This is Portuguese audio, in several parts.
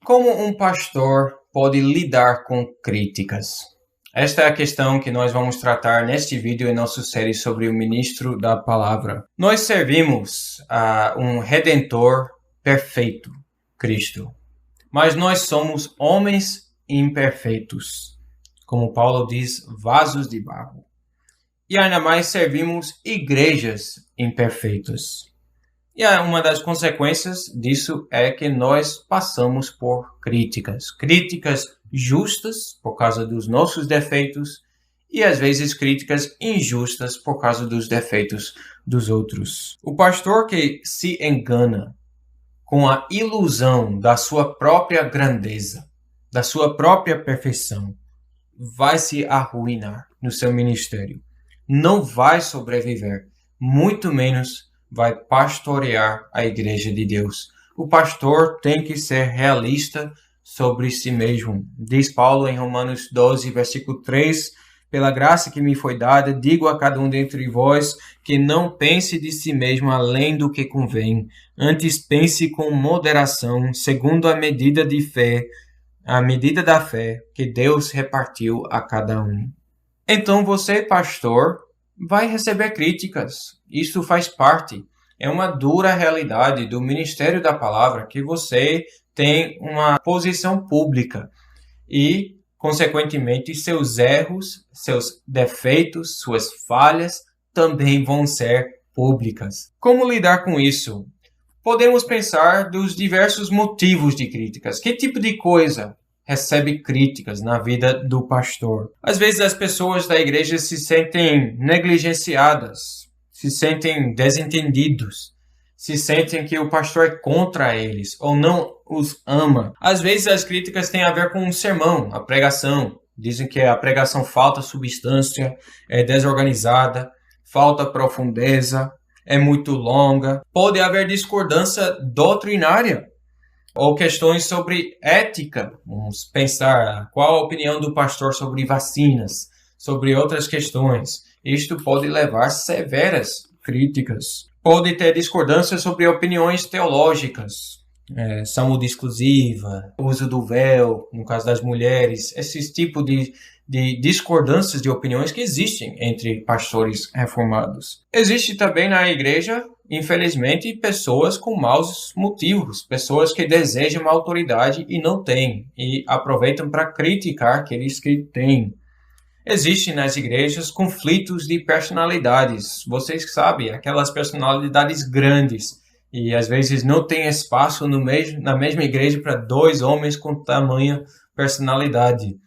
Como um pastor pode lidar com críticas? Esta é a questão que nós vamos tratar neste vídeo em nossa série sobre o ministro da palavra. Nós servimos a um Redentor perfeito, Cristo. Mas nós somos homens imperfeitos. Como Paulo diz, vasos de barro. E ainda mais servimos igrejas imperfeitas. E uma das consequências disso é que nós passamos por críticas. Críticas justas por causa dos nossos defeitos e às vezes críticas injustas por causa dos defeitos dos outros. O pastor que se engana com a ilusão da sua própria grandeza, da sua própria perfeição, vai se arruinar no seu ministério. Não vai sobreviver, muito menos vai pastorear a igreja de Deus. O pastor tem que ser realista sobre si mesmo. Diz Paulo em Romanos 12, versículo 3, pela graça que me foi dada, digo a cada um dentre vós que não pense de si mesmo além do que convém. Antes pense com moderação, segundo a medida da fé que Deus repartiu a cada um. Então você, pastor, vai receber críticas. Isso faz parte. É uma dura realidade do ministério da palavra que você tem uma posição pública e, consequentemente, seus erros, seus defeitos, suas falhas também vão ser públicas. Como lidar com isso? Podemos pensar dos diversos motivos de críticas. Que tipo de coisa recebe críticas na vida do pastor? Às vezes as pessoas da igreja se sentem negligenciadas, se sentem desentendidos, se sentem que o pastor é contra eles ou não os ama. Às vezes as críticas têm a ver com um sermão, a pregação. Dizem que a pregação falta substância, é desorganizada, falta profundeza, é muito longa. Pode haver discordância doutrinária ou questões sobre ética. Vamos pensar qual a opinião do pastor sobre vacinas, sobre outras questões. Isto pode levar severas críticas. Pode ter discordância sobre opiniões teológicas, saúde exclusiva, uso do véu, no caso das mulheres, esses tipos de discordâncias de opiniões que existem entre pastores reformados. Existe também na igreja, infelizmente, pessoas com maus motivos, pessoas que desejam uma autoridade e não têm, e aproveitam para criticar aqueles que têm. Existem nas igrejas conflitos de personalidades. Vocês sabem, aquelas personalidades grandes. E às vezes não tem espaço na mesma igreja para dois homens com tamanha personalidade.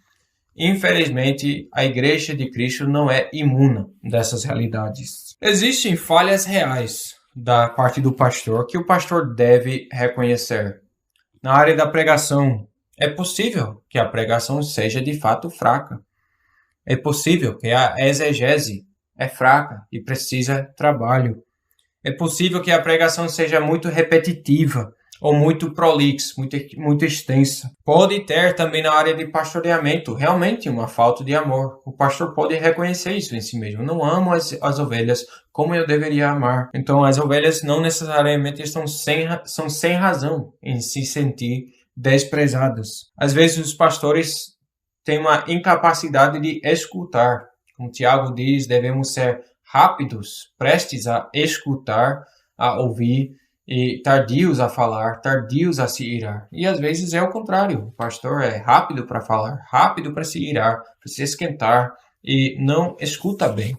Infelizmente, a igreja de Cristo não é imune dessas realidades. Existem falhas reais da parte do pastor que o pastor deve reconhecer. Na área da pregação, é possível que a pregação seja de fato fraca. É possível que a exegese é fraca e precisa de trabalho. É possível que a pregação seja muito repetitiva ou muito prolixa, muito extensa. Pode ter também na área de pastoreamento realmente uma falta de amor. O pastor pode reconhecer isso em si mesmo. Não amo as ovelhas como eu deveria amar. Então as ovelhas não necessariamente são sem razão em se sentir desprezadas. Às vezes os pastores têm uma incapacidade de escutar. Como Tiago diz, devemos ser rápidos, prestes a escutar, a ouvir, e tardios a falar, tardios a se irar. E às vezes é o contrário. O pastor é rápido para falar, rápido para se irar, para se esquentar e não escuta bem.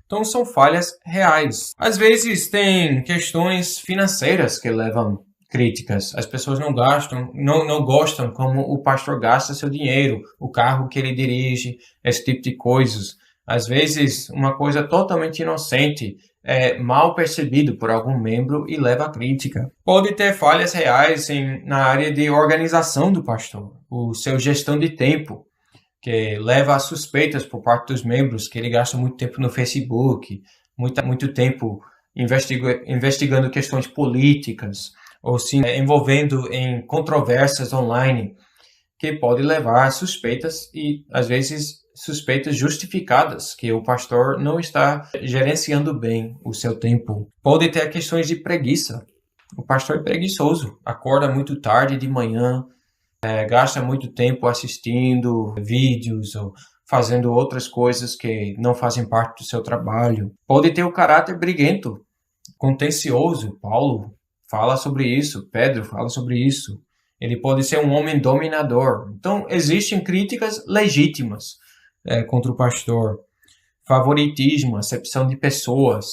Então são falhas reais. Às vezes tem questões financeiras que levam críticas. As pessoas não gostam como o pastor gasta seu dinheiro, o carro que ele dirige, esse tipo de coisas. Às vezes, uma coisa totalmente inocente é mal percebido por algum membro e leva a crítica. Pode ter falhas reais na área de organização do pastor, o seu gestão de tempo, que leva a suspeitas por parte dos membros, que ele gasta muito tempo no Facebook, muito tempo investigando questões políticas, ou se envolvendo em controvérsias online, que pode levar a suspeitas e, às vezes, suspeitas justificadas, que o pastor não está gerenciando bem o seu tempo. Pode ter questões de preguiça. O pastor é preguiçoso, acorda muito tarde de manhã, gasta muito tempo assistindo vídeos ou fazendo outras coisas que não fazem parte do seu trabalho. Pode ter o caráter briguento, contencioso. Paulo fala sobre isso, Pedro fala sobre isso. Ele pode ser um homem dominador. Então, existem críticas legítimas contra o pastor. Favoritismo, acepção de pessoas.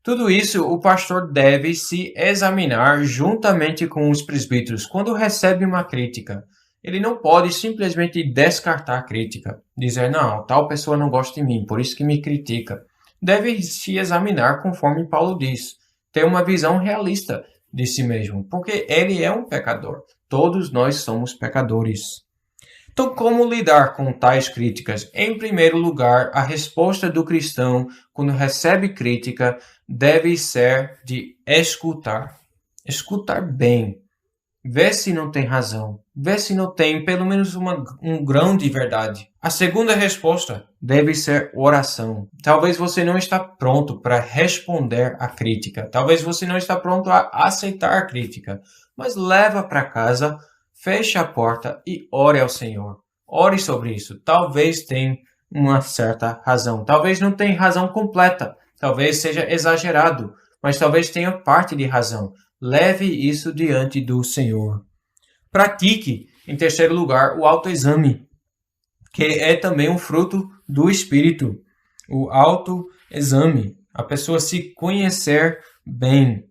Tudo isso o pastor deve se examinar juntamente com os presbíteros quando recebe uma crítica. Ele não pode simplesmente descartar a crítica, dizer, não, tal pessoa não gosta de mim, por isso que me critica. Deve se examinar conforme Paulo diz, ter uma visão realista de si mesmo, porque ele é um pecador. Todos nós somos pecadores. Então, como lidar com tais críticas? Em primeiro lugar, a resposta do cristão, quando recebe crítica, deve ser de escutar. Escutar bem. Ver se não tem razão. Ver se não tem pelo menos um grão de verdade. A segunda resposta deve ser oração. Talvez você não está pronto para responder à crítica. Talvez você não está pronto a aceitar a crítica. Mas leva para casa, feche a porta e ore ao Senhor. Ore sobre isso. Talvez tenha uma certa razão. Talvez não tenha razão completa. Talvez seja exagerado. Mas talvez tenha parte de razão. Leve isso diante do Senhor. Pratique, em terceiro lugar, o autoexame, que é também um fruto do Espírito. O autoexame. A pessoa se conhecer bem.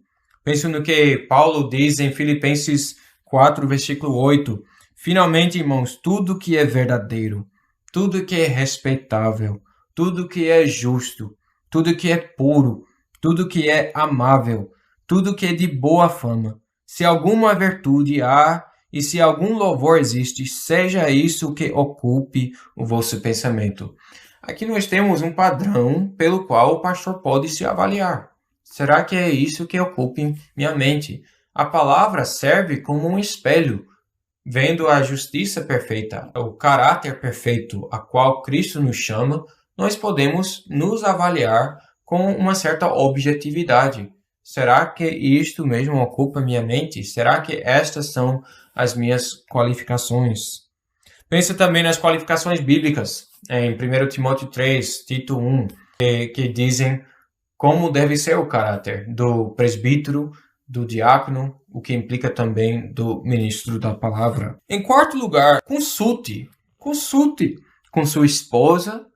Penso no que Paulo diz em Filipenses 4, versículo 8. Finalmente, irmãos, tudo que é verdadeiro, tudo que é respeitável, tudo que é justo, tudo que é puro, tudo que é amável, tudo que é de boa fama, se alguma virtude há e se algum louvor existe, seja isso que ocupe o vosso pensamento. Aqui nós temos um padrão pelo qual o pastor pode se avaliar. Será que é isso que ocupe minha mente? A palavra serve como um espelho, vendo a justiça perfeita, o caráter perfeito a qual Cristo nos chama, nós podemos nos avaliar com uma certa objetividade. Será que isto mesmo ocupa minha mente? Será que estas são as minhas qualificações? Pensa também nas qualificações bíblicas, em 1 Timóteo 3, Tito 1, que dizem como deve ser o caráter do presbítero, do diácono, o que implica também do ministro da palavra. Em quarto lugar, consulte com sua esposa,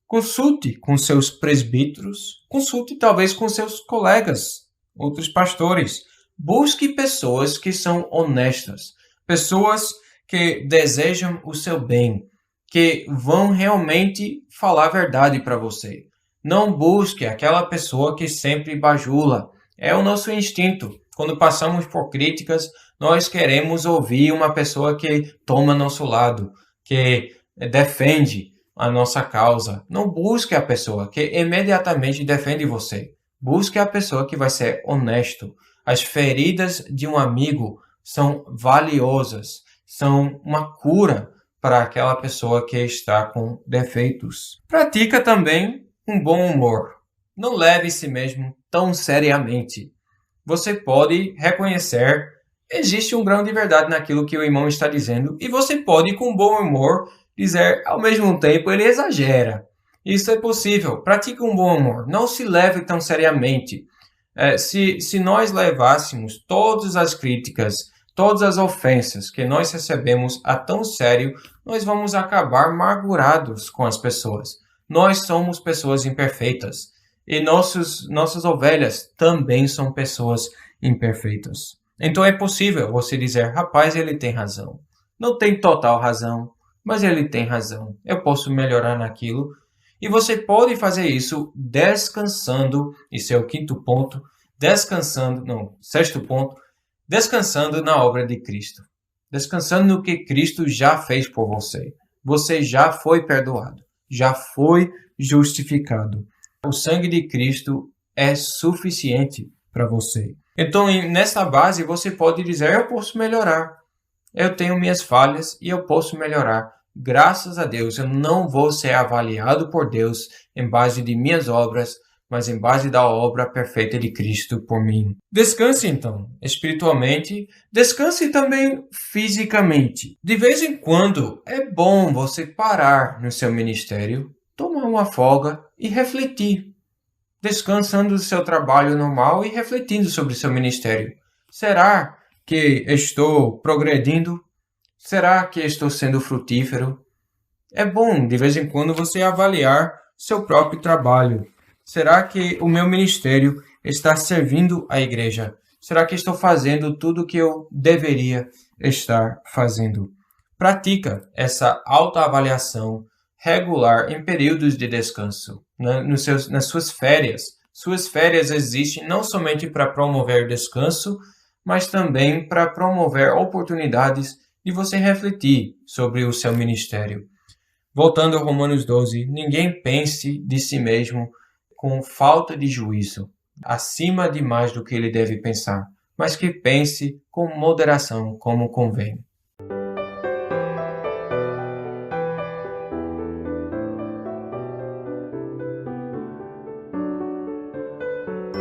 consulte com seus presbíteros, consulte talvez com seus colegas, outros pastores. Busque pessoas que são honestas, pessoas que desejam o seu bem, que vão realmente falar a verdade para você. Não busque aquela pessoa que sempre bajula. É o nosso instinto. Quando passamos por críticas, nós queremos ouvir uma pessoa que toma nosso lado, que defende a nossa causa. Não busque a pessoa que imediatamente defende você. Busque a pessoa que vai ser honesto. As feridas de um amigo são valiosas, são uma cura para aquela pessoa que está com defeitos. Pratica também um bom humor. Não leve si mesmo tão seriamente. Você pode reconhecer existe um grão de verdade naquilo que o irmão está dizendo e você pode, com bom humor, dizer ao mesmo tempo ele exagera. Isso é possível. Pratique um bom humor. Não se leve tão seriamente. Se nós levássemos todas as críticas, todas as ofensas que nós recebemos a tão sério, nós vamos acabar amargurados com as pessoas. Nós somos pessoas imperfeitas. E nossas ovelhas também são pessoas imperfeitas. Então é possível você dizer, rapaz, ele tem razão. Não tem total razão, mas ele tem razão. Eu posso melhorar naquilo. E você pode fazer isso descansando, isso é o quinto ponto, sexto ponto, descansando na obra de Cristo. Descansando no que Cristo já fez por você. Você já foi perdoado, já foi justificado. O sangue de Cristo é suficiente para você. Então, nessa base, você pode dizer, eu posso melhorar. Eu tenho minhas falhas e eu posso melhorar. Graças a Deus, eu não vou ser avaliado por Deus em base de minhas obras, mas em base da obra perfeita de Cristo por mim. Descanse então, espiritualmente, descanse também fisicamente. De vez em quando é bom você parar no seu ministério, tomar uma folga e refletir. Descansando do seu trabalho normal e refletindo sobre o seu ministério. Será que estou progredindo? Será que estou sendo frutífero? É bom, de vez em quando, você avaliar seu próprio trabalho. Será que o meu ministério está servindo a igreja? Será que estou fazendo tudo o que eu deveria estar fazendo? Pratica essa autoavaliação regular em períodos de descanso, nas suas férias. Suas férias existem não somente para promover descanso, mas também para promover oportunidades de você refletir sobre o seu ministério. Voltando a Romanos 12, ninguém pense de si mesmo com falta de juízo, acima demais do que ele deve pensar, mas que pense com moderação como convém.